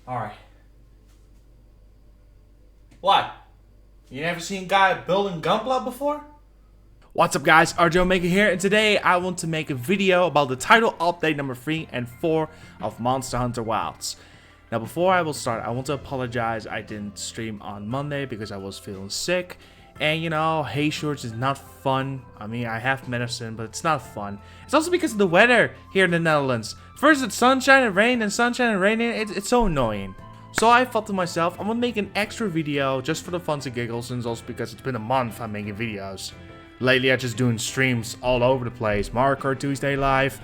Alright. What? You never seen a guy building Gunpla before? What's up guys, RJ Maker here, and today I want to make a video about the title update number 3 and 4 of Monster Hunter Wilds. Now before I will start, I want to apologize I didn't stream on Monday because I was feeling sick. And you know, hay shorts is not fun. I mean, I have medicine, but it's not fun. It's also because of the weather here in the Netherlands. First it's sunshine and rain, and sunshine and rain, it's so annoying. So I thought to myself, I'm gonna make an extra video just for the fun and giggles, and also because it's been a month I'm making videos. Lately I'm just doing streams all over the place. Mario Kart Tuesday Live,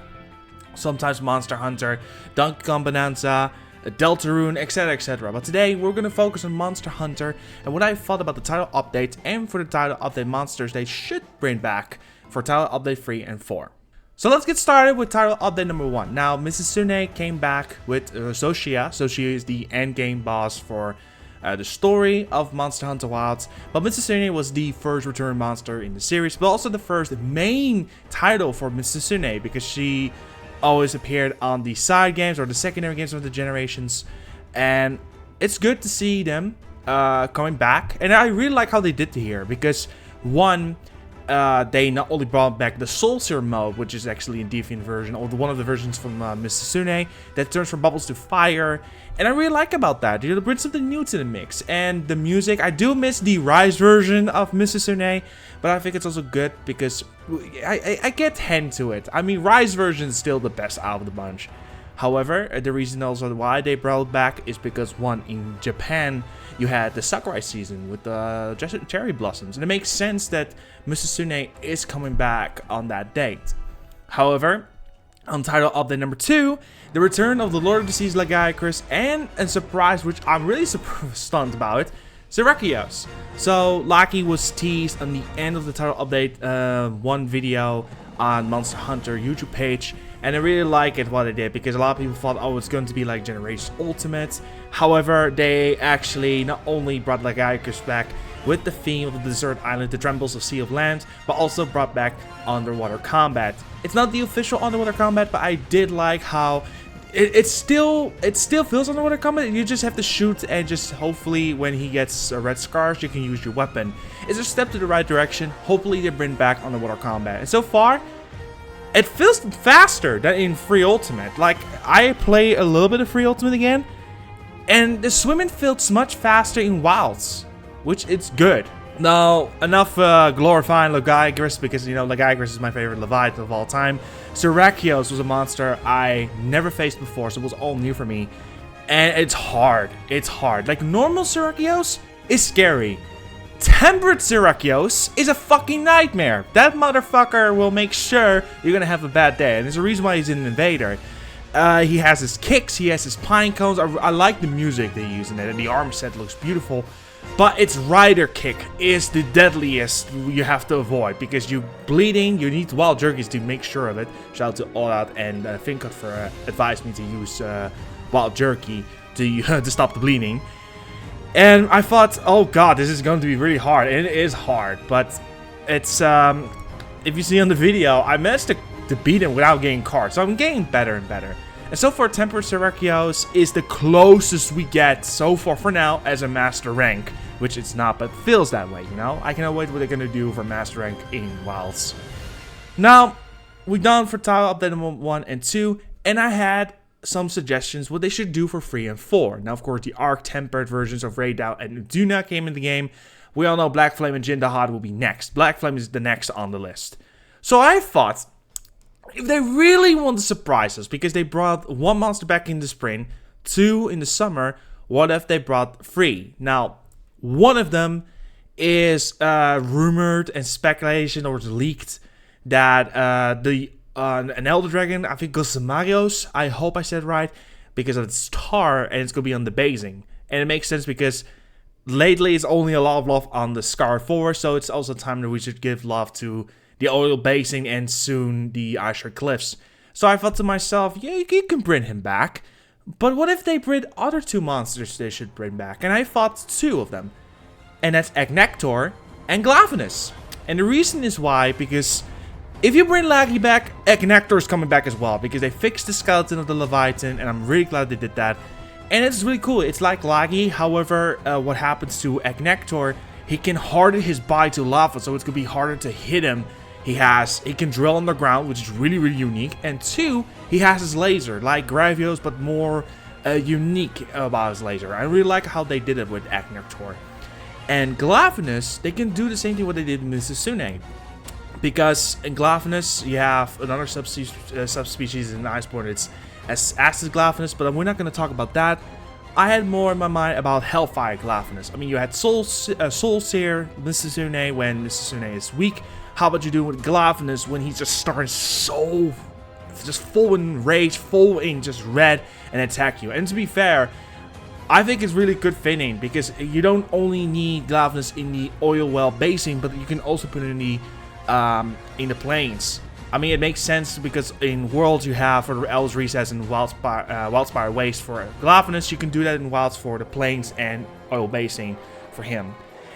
sometimes Monster Hunter, Donkey Kong Bonanza, Deltarune, etc, etc. But today we're going to focus on Monster Hunter and what I thought about the title update and for the title update monsters they should bring back for title update 3 and 4. So let's get started with title update number 1. Now Mrs. Sune came back with Soshia. Soshia is the endgame boss for the story of Monster Hunter Wilds. But Mrs. Sune was the first return monster in the series, but also the first main title for Mrs. Sune because she always appeared on the side games or the secondary games of the generations, and it's good to see them coming back. And I really like how they did here because one, they not only brought back the Soul Serum mode, which is actually a deviant version, or one of the versions from Mrs. Sune that turns from bubbles to fire, and I really like about that. You know, bring something new to the mix. And the music, I do miss the Rise version of Mrs. Sune, but I think it's also good because I get hand to it. I mean, Rise version is still the best out of the bunch. However, the reason also why they brought it back is because one, in Japan you had the Sakurai season with the cherry blossoms, and it makes sense that Mrs. Sune is coming back on that date. However, on title update number 2, the return of the Lord of the Seas Lagiacrus, and a surprise which I'm really stunned about, Syracuse. So Laki was teased on the end of the title update 1 video on Monster Hunter YouTube page, and I really like it what they did because a lot of people thought, oh, it's going to be like Generations Ultimate. However, they actually not only brought Lagiacrus back with the theme of the desert island, the Trembles of Sea of Land, but also brought back underwater combat. It's not the official underwater combat, but I did like how it still feels underwater combat. You just have to shoot, and just hopefully when he gets red scars, you can use your weapon. It's a step to the right direction. Hopefully they bring back underwater combat. And so far, it feels faster than in Free Ultimate. Like, I play a little bit of Free Ultimate again, and the swimming feels much faster in Wilds, which it's good. Now, enough glorifying Lagiacrus, because, you know, Lagiacrus is my favorite Leviathan of all time. Syracuse was a monster I never faced before, so it was all new for me. And it's hard. It's hard. Like, normal Syracuse is scary. Tempered Syracuse is a fucking nightmare. That motherfucker will make sure you're gonna have a bad day. And there's a reason why he's an invader. He has his kicks, he has his pine cones. I like the music they use in it, and the arm set looks beautiful. But its rider kick is the deadliest you have to avoid because you're bleeding. You need wild jerkies to make sure of it. Shout out to All Out and Fincut for advised me to use wild jerky to stop the bleeding. And I thought, oh god, this is going to be really hard. And it is hard, but it's if you see on the video, I managed to beat him without getting caught. So I'm getting better and better. And so far, Tempered Syracuse is the closest we get so far for now as a master rank, which it's not, but feels that way, you know? I cannot wait what they're gonna do for master rank in Wilds. Now, we're done for title update number 1 and 2, and I had some suggestions what they should do for 3 and 4. Now, of course, the Arc Tempered versions of Raidou and Uduna came in the game. We all know Black Flame and Jindahad will be next. Black Flame is the next on the list. So I thought, if they really want to surprise us, because they brought 1 monster back in the spring, 2 in the summer, what if they brought 3? Now, one of them is rumored and speculation, or leaked, that an Elder Dragon, I think Gosamarios, I hope I said right, because of its star, and it's going to be on the basing. And it makes sense because lately it's only a lot of love on the Scar 4, so it's also time that we should give love to the oil basing and soon the Ice Cliffs. So I thought to myself, yeah, you can bring him back. But what if they bring other 2 monsters they should bring back? And I thought 2 of them. And that's Agnector and Glavenus. And the reason is why, because if you bring Lagi back, Agnector is coming back as well. Because they fixed the skeleton of the Leviathan, and I'm really glad they did that. And it's really cool. It's like laggy. However, what happens to Eknektor, he can harden his body to lava, so it's gonna be harder to hit him. He can drill underground, which is really, really unique. And 2, he has his laser, like Gravio's, but more unique about his laser. I really like how they did it with Eknektor. And Glavenus, they can do the same thing what they did with Missisune. Because in Glavenus, you have another subspecies in Iceborne. It's Acid Glavenus, but we're not going to talk about that. I had more in my mind about Hellfire Glavenus. I mean, you had Soul Seer, Missisune, when Missisune is weak. How about you do with Glavenus when he just starts so just full in rage, full in just red, and attack you? And to be fair, I think it's really good fitting, because you don't only need Glavenus in the oil well basing, but you can also put it in the plains. I mean, it makes sense because in Worlds you have for the Eld's Recess and Wildspire Waste for Glavenus. You can do that in Wilds for the plains and oil basing for him.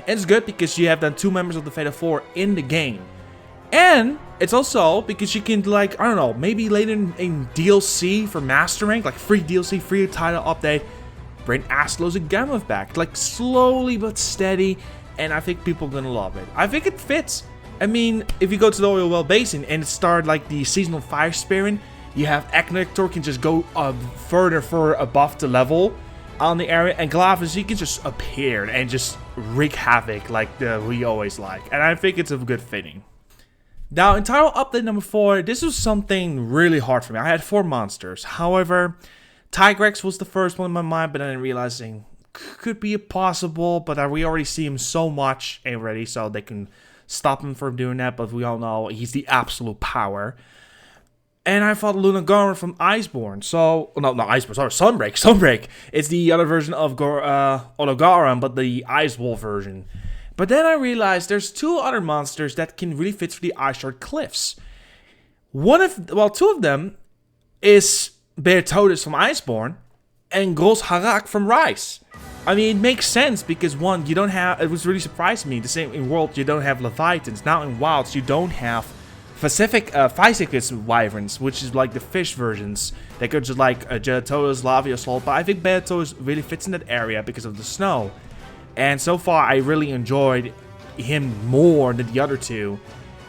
And it's good because you have then 2 members of the Fatal 4 in the game. And it's also because you can, like, I don't know, maybe later in DLC for Master Rank, like free DLC, free title update, bring Aslos and Gamma back. Like, slowly but steady, and I think people are gonna love it. I think it fits. I mean, if you go to the Oil Well Basin and start like the Seasonal Fire Spearing, you have Eknektor can just go further above the level on the area, and Glavenus, he can just appear and just wreak havoc like we always like. And I think it's a good fitting. Now, in title update number 4, this was something really hard for me. I had 4 monsters. However, Tigrex was the first one in my mind, but then realizing could be possible, but we already see him so much already, so they can stop him from doing that. But we all know he's the absolute power. And I thought Lunagaron from Iceborne. So, no, not Iceborne, sorry, Sunbreak. Sunbreak. It's the other version of Ologaron, but the Ice Wolf version. But then I realized there's 2 other monsters that can really fit for the Ice Shard Cliffs. 2 of them is Beartodus from Iceborne and Gros Harak from Rise. I mean, it makes sense because 1, you don't have, it was really surprising me, the same in World, you don't have Leviathans. Now in Wilds, you don't have Physicus Wyverns, which is like the fish versions. They go just like Beartodus, Laviosol, but I think Beartodus really fits in that area because of the snow. And so far, I really enjoyed him more than the other 2.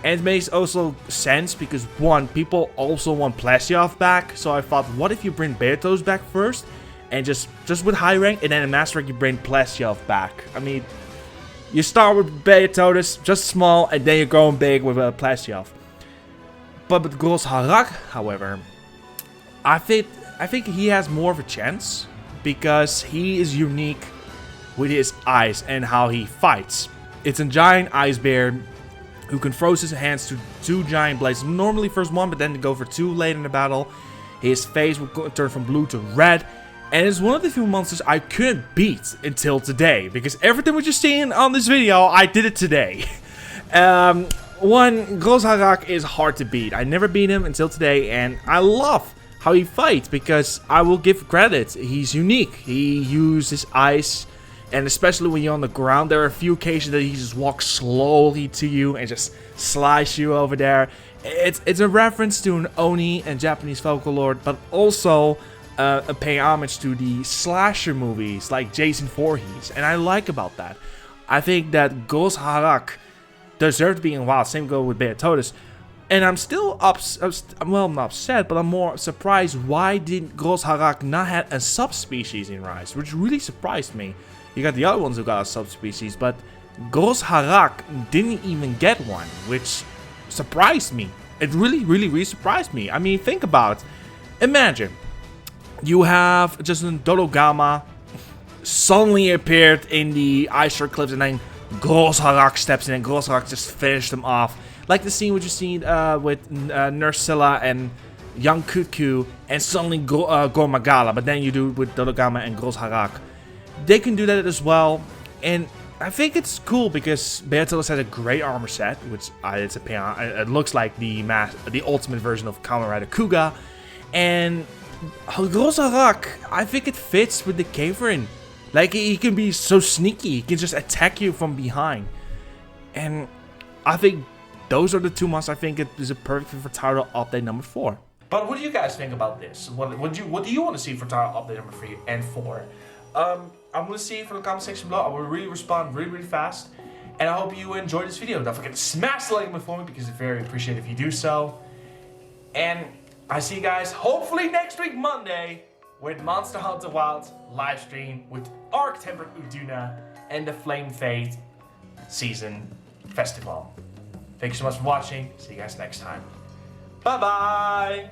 And it makes also sense because 1, people also want Plesioth back. So I thought, what if you bring Beartodus back first? And just with high rank, and then in Master Rank you bring Plesioth back. I mean, you start with Beartodus, just small, and then you're going big with Plesioth. But with Gros Harak, however, I think he has more of a chance because he is unique with his eyes and how he fights. It's a giant ice bear who can throw his hands to 2 giant blades. Normally first 1, but then go for 2 late in the battle. His face will turn from blue to red. And it's one of the few monsters I couldn't beat until today. Because everything we just seen on this video, I did it today. 1, Gros Harak is hard to beat. I never beat him until today. And I love how he fights because I will give credit. He's unique. He uses ice. And especially when you're on the ground, there are a few occasions that he just walks slowly to you and just slice you over there. It's a reference to an Oni and Japanese folklore, but also pay homage to the slasher movies like Jason Voorhees. And I like about that. I think that Gros Harak deserves to be in Wild. Same go with Beartodus. And I'm still well, I'm not upset, but I'm more surprised why did Gros Harak not have a subspecies in Rise, which really surprised me. You got the other ones who got a subspecies, but Gros Harak didn't even get one, which surprised me. It really surprised me. I mean, think about it. Imagine, you have just a Dodogama suddenly appeared in the Ice Shard Cliffs, and then Gros Harak steps in, and Gros Harak just finished them off. Like the scene which you seen with Nursilla and Young Kutku, and suddenly Gormagala, but then you do it with Dodogama and Gros Harak. They can do that as well, and I think it's cool because Beartodus has a great armor set, which it looks like the ultimate version of Kamen Rider Kuga, and Gros Harak, I think it fits with the Caverin. Like, he can be so sneaky, he can just attack you from behind, and I think those are the 2 monsters I think it is a perfect fit for title update number 4. But what do you guys think about this? What do you want to see for title update number 3 and 4? I'm gonna see it from the comment section below. I will really respond really fast. And I hope you enjoyed this video. Don't forget to smash the like button for me because it's very appreciated if you do so. And I see you guys hopefully next week Monday with Monster Hunter Wilds live stream with Arc Tempered Uduna and the Flame Fate Season Festival. Thank you so much for watching. See you guys next time. Bye bye.